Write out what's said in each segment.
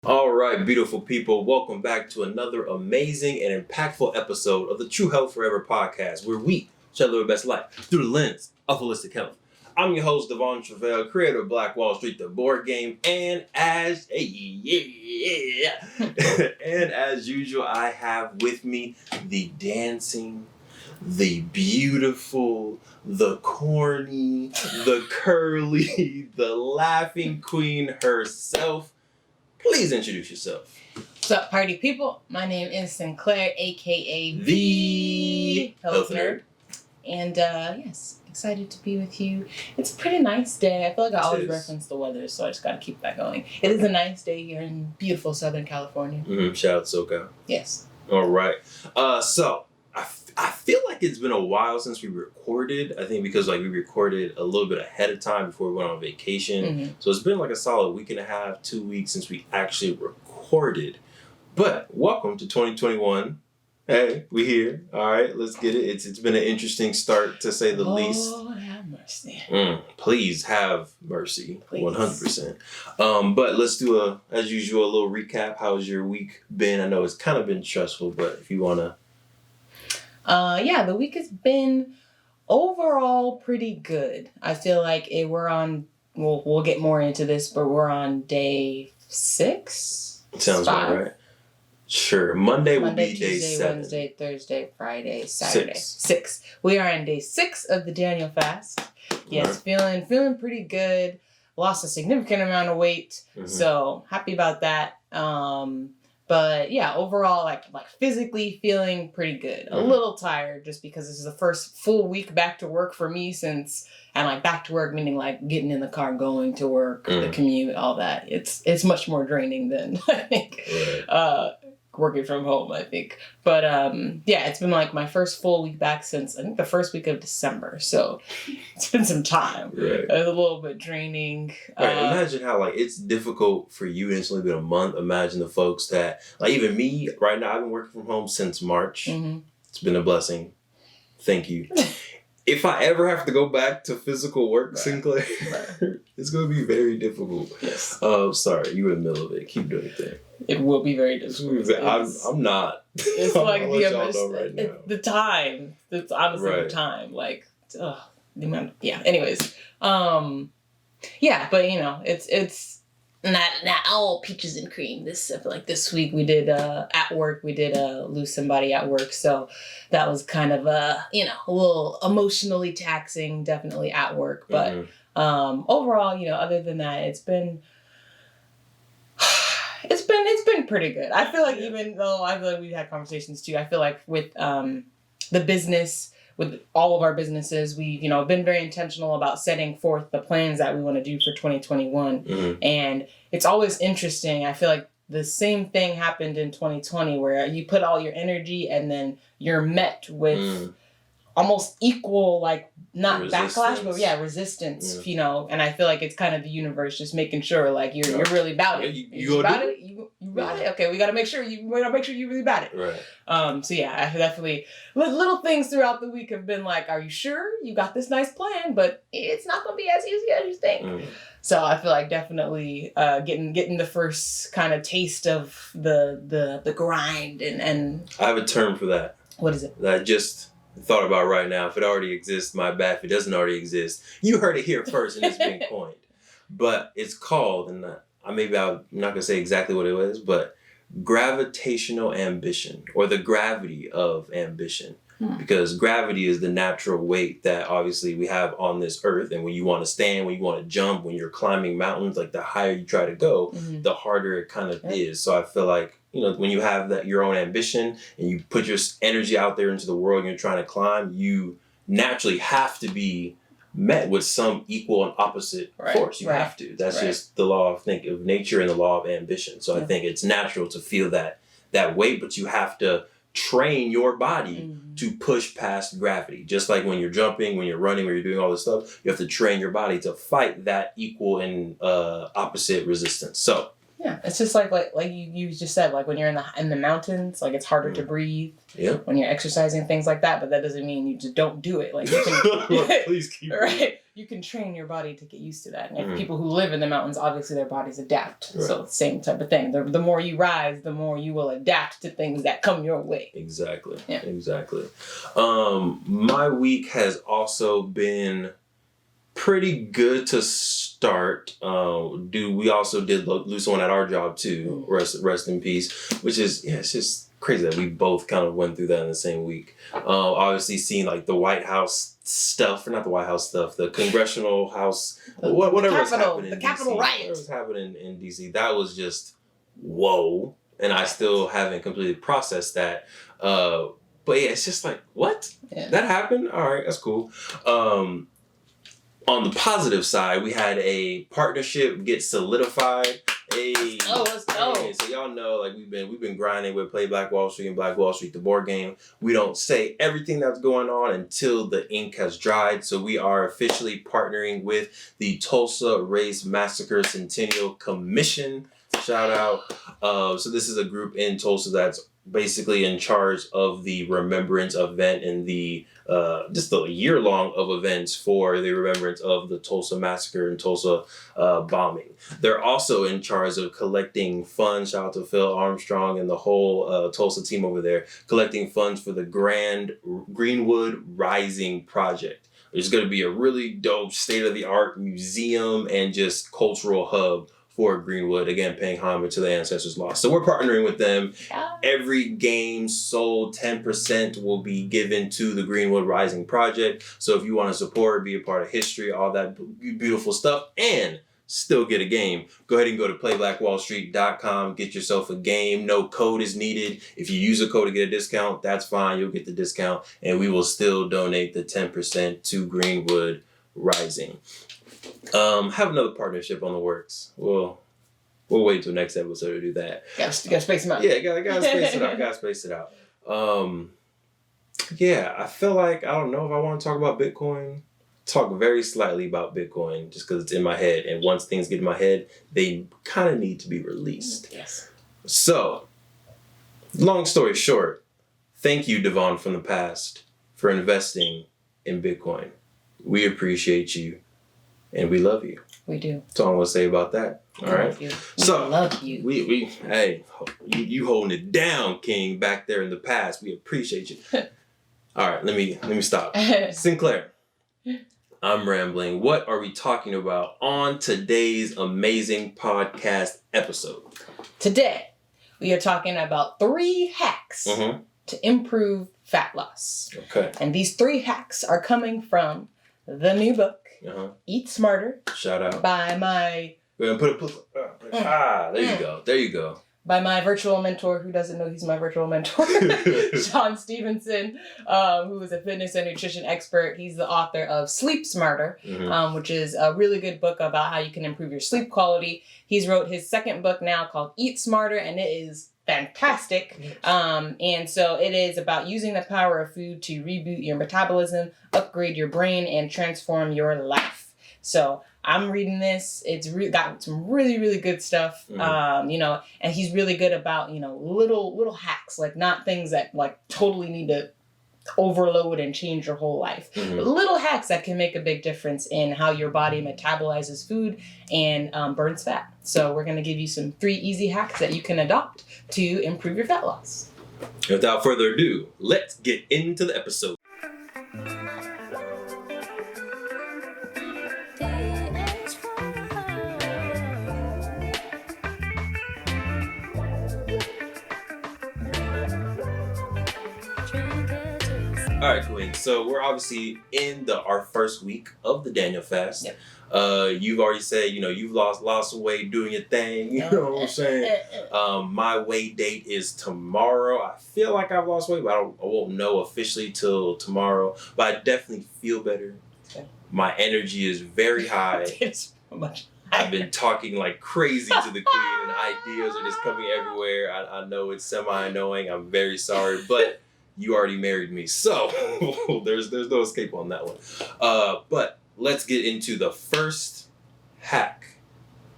All right, beautiful people, welcome back to another amazing and impactful episode of the True Health Forever podcast, where we share the best life through the lens of holistic health. I'm your host, Truvel, creator of Black Wall Street, the board game, and as usual, I have with me the dancing, the beautiful, the corny, the curly, the laughing queen herself. Please introduce yourself. What's up, party people? My name is Sinclair, aka The Health Nerd. And yes, excited to be with you. It's a pretty nice day. I feel like I always reference the weather, so I just got to keep that going. It is a nice day here in beautiful Southern California. Shout out to SoCal. Yes. All right. So I feel like it's been a while since we recorded. I think because we recorded a little bit ahead of time before we went on vacation. Mm-hmm. So it's been like a solid week and a half, 2 weeks since we actually recorded. But welcome to 2021. Hey, we here. All right, let's get it. It's been an interesting start, to say the least. Lord have mercy. Please have mercy. Please. 100%. But let's do as usual, a little recap. How's your week been? I know it's kind of been stressful, but if you want to. The week has been overall pretty good. I feel like we're on, we'll get more into this, but we're on day 6? Sounds about right. Sure. Monday will be Tuesday, day 7. Wednesday, Thursday, Friday, Saturday. 6. We are on day 6 of the Daniel fast. Yes, feeling pretty good. Lost a significant amount of weight, so happy about that. But yeah, overall, like physically feeling pretty good. A little tired just because this is the first full week back to work for me and back to work meaning like getting in the car, going to work, the commute, all that. It's much more draining than I think working from home, I think. But it's been like my first full week back since I think the first week of December. So it's been some time. Right. It was a little bit draining. Right. Imagine how it's difficult for you. It's only been a month. Imagine the folks that even me right now. I've been working from home since March. Mm-hmm. It's been a blessing. Thank you. If I ever have to go back to physical work, Sinclair, it's going to be very difficult. Yes. Sorry, you were in the middle of it. Keep doing your thing. It will be very difficult. I'm not. It's like the time. It's honestly the time. Anyways. But it's not all peaches and cream. I feel like this week we did at work lose somebody at work, so that was kind of a little emotionally taxing, definitely at work. But overall, other than that, it's been pretty good. I feel like even though I feel like we've had conversations too, I feel like with the business, with all of our businesses, we've been very intentional about setting forth the plans that we want to do for 2021. And it's always interesting. I feel like the same thing happened in 2020 where you put all your energy and then you're met with almost equal, not backlash, but resistance, and I feel like it's kind of the universe just making sure you're really about it. You about it? You about it? Okay, we gotta make sure you really about it. Right. I definitely little things throughout the week have been like, are you sure you got this nice plan? But it's not gonna be as easy as you think. So I feel like definitely getting the first kind of taste of the grind and I have a term for that. What is it? That I just thought about right now. If it already exists, my bad. If it doesn't already exist, you heard it here first, and it's been coined. But it's called, and I'm not gonna say exactly what it was, but gravitational ambition, or the gravity of ambition. Because gravity is the natural weight that obviously we have on this earth, and when you want to stand, when you want to jump, when you're climbing mountains, the higher you try to go, the harder it kind of is. So I feel like when you have your own ambition and you put your energy out there into the world and you're trying to climb, you naturally have to be met with some equal and opposite force. You have to. That's just the law of nature and the law of ambition. So I think it's natural to feel that weight, but you have to train your body to push past gravity. Just like when you're jumping, when you're running, when you're doing all this stuff, you have to train your body to fight that equal and opposite resistance. So yeah, it's just like you just said, when you're in the mountains, it's harder to breathe. Yeah. When you're exercising, things like that, but that doesn't mean you just don't do it. You can, please keep right. you can train your body to get used to that. And people who live in the mountains, obviously their bodies adapt. Right. So same type of thing. The more you rise, the more you will adapt to things that come your way. Exactly. Yeah. Exactly. My week has also been pretty good to start. We also did lose someone at our job too. Rest in peace. Which is it's just crazy that we both kind of went through that in the same week. Obviously seeing like the White House stuff, or not the White House stuff, the Congressional House, whatever was happening in DC. Capitol riot. Whatever was happening in DC, that was just whoa. And I still haven't completely processed that. But yeah, it's just like, what? Yeah. That happened? All right, that's cool. On the positive side, we had a partnership get solidified. Let's go. So y'all know, like we've been grinding with Play Black Wall Street and Black Wall Street, the board game. We don't say everything that's going on until the ink has dried. So we are officially partnering with the Tulsa Race Massacre Centennial Commission. Shout out. So this is a group in Tulsa that's basically in charge of the remembrance event and the just a year long of events for the remembrance of the Tulsa Massacre and Tulsa bombing. They're also in charge of collecting funds. Shout out to Phil Armstrong and the whole Tulsa team over there, collecting funds for the Grand Greenwood Rising Project. There's going to be a really dope state-of-the-art museum and just cultural hub for Greenwood, again, paying homage to the ancestors lost. So we're partnering with them. Yeah. Every game sold, 10% will be given to the Greenwood Rising Project. So if you want to support, be a part of history, all that beautiful stuff, and still get a game, go ahead and go to playblackwallstreet.com, get yourself a game. No code is needed. If you use a code to get a discount, that's fine. You'll get the discount, and we will still donate the 10% to Greenwood Rising. Have another partnership on the works. We'll wait till next episode to do that. Gotta space them out. Yeah, gotta space it out. Gotta space it out. Yeah, I feel like, I don't know if I want to talk about Bitcoin. Talk very slightly about Bitcoin just because it's in my head. And once things get in my head, they kind of need to be released. Yes. So, long story short, thank you, Devon from the past, for investing in Bitcoin. We appreciate you. And we love you. We do. That's all I'm going to say about that. All right. We love you. Hey, you holding it down, King, back there in the past. We appreciate you. All right, let me stop. Sinclair, I'm rambling. What are we talking about on today's amazing podcast episode? Today, we are talking about 3 hacks to improve fat loss. Okay. And these 3 hacks are coming from the new book, Eat Smarter. Shout out. By my... We're going to there you go. By my virtual mentor, who doesn't know he's my virtual mentor, Shawn Stevenson, who is a fitness and nutrition expert. He's the author of Sleep Smarter, which is a really good book about how you can improve your sleep quality. He's wrote his 2nd book now called Eat Smarter, and it is fantastic. And so it is about using the power of food to reboot your metabolism, upgrade your brain, and transform your life. So I'm reading this. It's got some really, really good stuff. And he's really good about, little hacks, like not things that like totally need to overload and change your whole life. But little hacks that can make a big difference in how your body metabolizes food and burns fat. So we're going to give you some 3 easy hacks that you can adopt to improve your fat loss. Without further ado, let's get into the episode. All right, Queen. So we're obviously in our first week of the Daniel fast. Yep. You've already said, you've lost some weight doing your thing. You know what I'm saying? My weigh date is tomorrow. I feel like I've lost weight, but I won't know officially till tomorrow. But I definitely feel better. Okay. My energy is very high. It's so much. I've been talking like crazy to the queen, and ideas are just coming everywhere. I know it's semi-annoying. I'm very sorry, but you already married me, so there's no escape on that one. But let's get into the first hack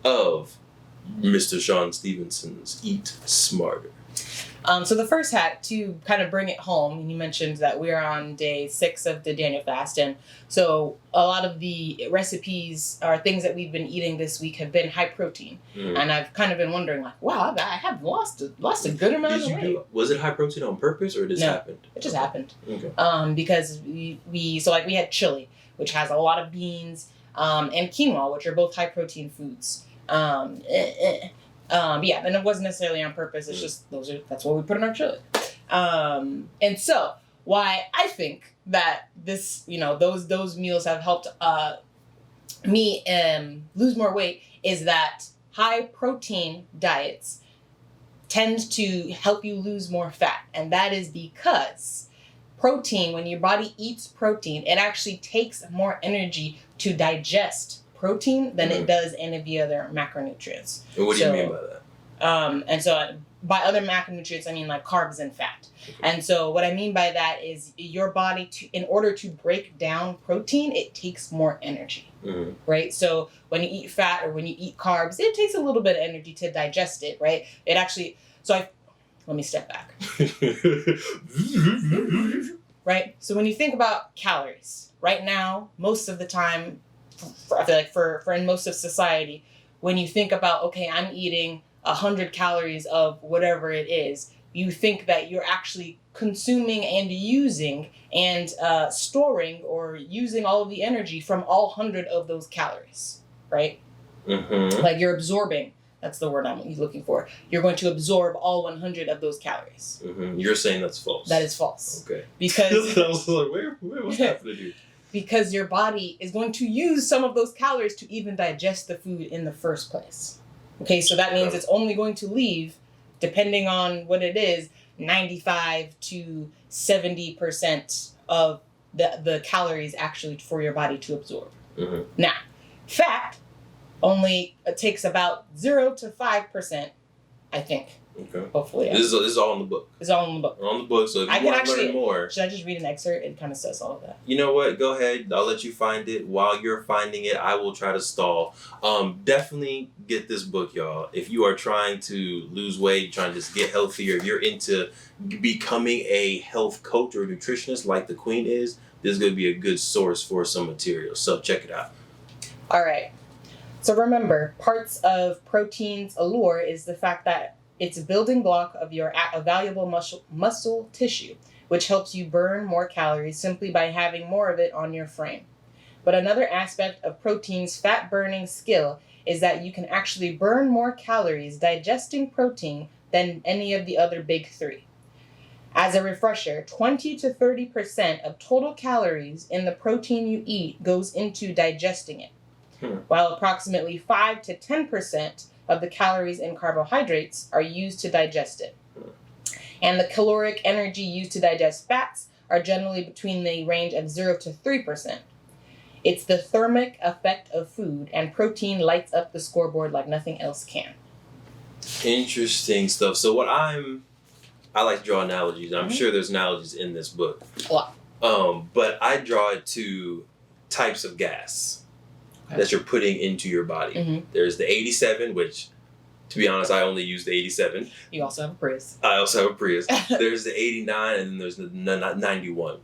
of Mr. Shawn Stevenson's Eat Smarter? So the first hat, to kind of bring it home, and you mentioned that we're on day 6 of the Daniel fast, and so a lot of the recipes or things that we've been eating this week have been high protein, and I've kind of been wondering, like, wow, I have lost a good amount of weight. Was it high protein on purpose, or it just happened? It just happened. Okay. Because we had chili, which has a lot of beans, and quinoa, which are both high protein foods. Yeah, and it wasn't necessarily on purpose. It's just that's what we put in our chili. And so why I think that this, those meals have helped me lose more weight is that high protein diets tend to help you lose more fat, and that is because protein, when your body eats protein, it actually takes more energy to digest protein than it does any of the other macronutrients. And what do you mean by that? And so by other macronutrients, I mean like carbs and fat. Okay. And so what I mean by that is your body, in order to break down protein, it takes more energy, right? So when you eat fat or when you eat carbs, it takes a little bit of energy to digest it, right? It actually, let me step back. Right? So when you think about calories, right now, most of the time, I feel like for in most of society, when you think about, okay, I'm eating 100 calories of whatever it is, you think that you're actually consuming and using and storing or using all of the energy from all 100 of those calories, right? Like you're absorbing. That's the word I'm looking for. You're going to absorb all 100 of those calories. You're saying that's false. That is false. Okay. Because I was like, what's happening here? Because your body is going to use some of those calories to even digest the food in the first place. Okay, so that means it's only going to leave, depending on what it is, 95 to 70% of the calories actually for your body to absorb. Now, fat only takes about 0 to 5%, I think. Okay. Hopefully. Yeah. This is all in the book. It's all in the book. On the book, so if you want to learn more. Should I just read an excerpt? It kind of says all of that. You know what? Go ahead. I'll let you find it. While you're finding it, I will try to stall. Definitely get this book, y'all. If you are trying to lose weight, trying to just get healthier, if you're into becoming a health coach or nutritionist like the Queen is, this is going to be a good source for some material. So check it out. All right. So remember, parts of protein's allure is the fact that it's a building block of your valuable muscle tissue, which helps you burn more calories simply by having more of it on your frame. But another aspect of protein's fat-burning skill is that you can actually burn more calories digesting protein than any of the other big three. As a refresher, 20 to 30% of total calories in the protein you eat goes into digesting it, while approximately 5 to 10% of the calories in carbohydrates are used to digest it. And the caloric energy used to digest fats are generally between the range of 0 to 3%. It's the thermic effect of food, and protein lights up the scoreboard like nothing else can. Interesting stuff. So I like to draw analogies. I'm sure there's analogies in this book. A lot. But I draw it to types of gas that you're putting into your body. There's the 87, which, to be honest, I only use the 87. You also have a Prius. I also have a Prius. There's the 89, and then there's the 91.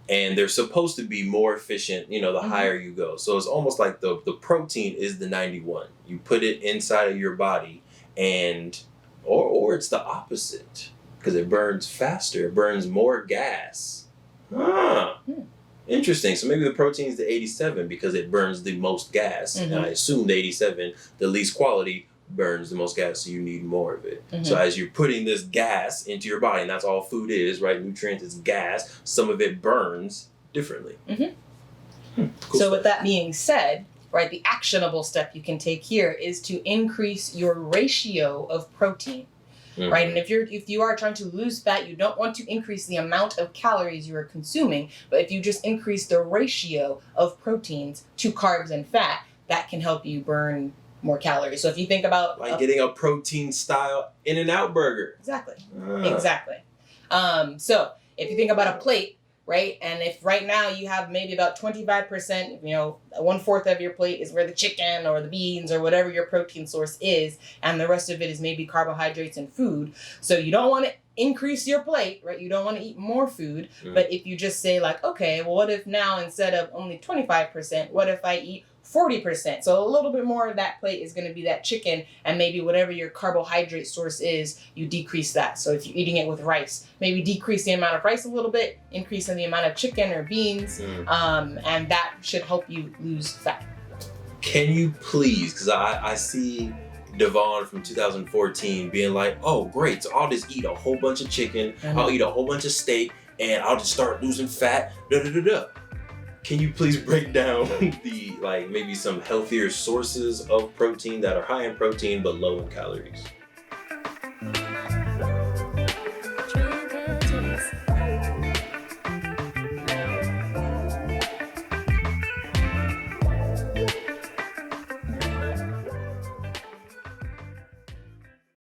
And they're supposed to be more efficient, the higher you go. So it's almost like the protein is the 91. You put it inside of your body, and or it's the opposite, because it burns faster. It burns more gas. Interesting. So maybe the protein is the 87 because it burns the most gas. And I assume the 87, the least quality, burns the most gas, so you need more of it. So as you're putting this gas into your body, and that's all food is, right? Nutrients is gas. Some of it burns differently. Cool so stuff. With that being said, right, the actionable step you can take here is to increase your ratio of protein. Right, and if you are trying to lose fat, you don't want to increase the amount of calories you are consuming, but if you just increase the ratio of proteins to carbs and fat, that can help you burn more calories. So if you think about getting a protein style In-N-Out burger. Exactly. So if you think about a plate, right? And if right now you have maybe about 25%, 1/4 of your plate is where the chicken or the beans or whatever your protein source is, and the rest of it is maybe carbohydrates and food. So you don't want to increase your plate, right? You don't want to eat more food. But if you just say like, okay, well, what if now instead of only 25%, what if I eat 40%? So a little bit more of that plate is going to be that chicken, and maybe whatever your carbohydrate source is, you decrease that. So if you're eating it with rice, maybe decrease the amount of rice a little bit, increase in the amount of chicken or beans, and that should help you lose fat. Can you please, because I see Devon from 2014 being like, oh great, so I'll just eat a whole bunch of chicken, I'll eat a whole bunch of steak, and I'll just start losing fat, Can you please break down maybe some healthier sources of protein that are high in protein but low in calories?